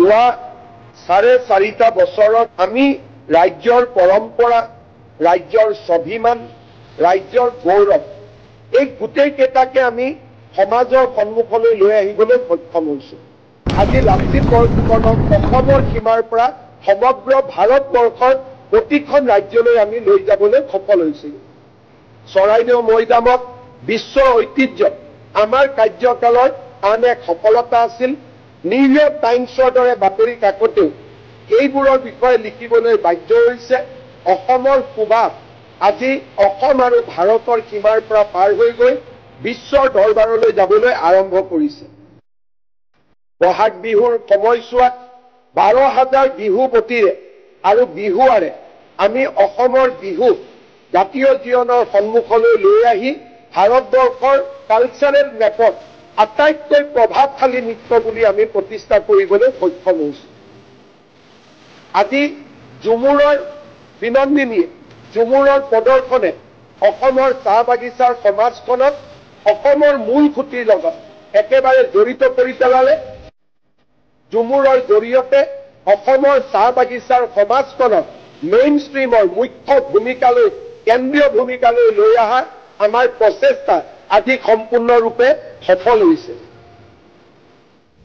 যোৱা 4.5 বছৰত আমি ৰাজ্যৰ পৰম্পৰা, ৰাজ্যৰ স্বাভিমান, ৰাজ্যৰ গৌৰৱ এই গোটেইকেইটাকে আমি সমাজৰ সন্মুখলৈ লৈ আহিবলৈ সক্ষম হৈছোঁ। আজি লাচিত বৰফুকনক অসমৰ সীমাৰ পৰা সমগ্ৰ ভাৰতবৰ্ষৰ প্ৰতিখন ৰাজ্যলৈ আমি লৈ যাবলৈ সফল হৈছিলোঁ। চৰাইদেউ মৈদামত বিশ্ব ঐতিহ্য আমাৰ কাৰ্যকালৰ আন এক সফলতা আছিল। নিউয়ৰ্ক টাইমছৰ দৰে বাতৰি কাকতেও এইবোৰৰ বিষয়ে লিখিবলৈ বাধ্য হৈছে। অসমৰ সুবাস আজি অসম আৰু ভাৰতৰ সীমাৰ পৰা পাৰ হৈ গৈ বিশ্বৰ দৰবাৰলৈ যাবলৈ আৰম্ভ কৰিছে। বহাগ বিহুৰ সময়ছোৱাত 12,000 বিহুৱতীৰে আৰু বিহুৱাৰে আমি অসমৰ বিহু জাতীয় জীৱনৰ সন্মুখলৈ লৈ আহি ভাৰতবৰ্ষৰ কালচাৰেল মেপত আটাইতকৈ প্ৰভাৱশালী নৃত্য বুলি আমি প্ৰতিষ্ঠা কৰিবলৈ সক্ষম হৈছোঁ। আজি ঝুমুৰৰ বিনন্দিনীয়ে ঝুমুৰৰ প্ৰদৰ্শনে অসমৰ চাহ বাগিচাৰ সমাজখনক অসমৰ মূল খুঁটিৰ লগত একেবাৰে জড়িত কৰি পেলালে। ঝুমুৰৰ জৰিয়তে অসমৰ চাহ বাগিচাৰ সমাজখনক মেইন ষ্ট্ৰীমৰ মুখ্য ভূমিকালৈ, কেন্দ্ৰীয় ভূমিকালৈ লৈ অহাৰ আমাৰ প্ৰচেষ্টা আজি সম্পূৰ্ণৰূপে সফল হৈছে।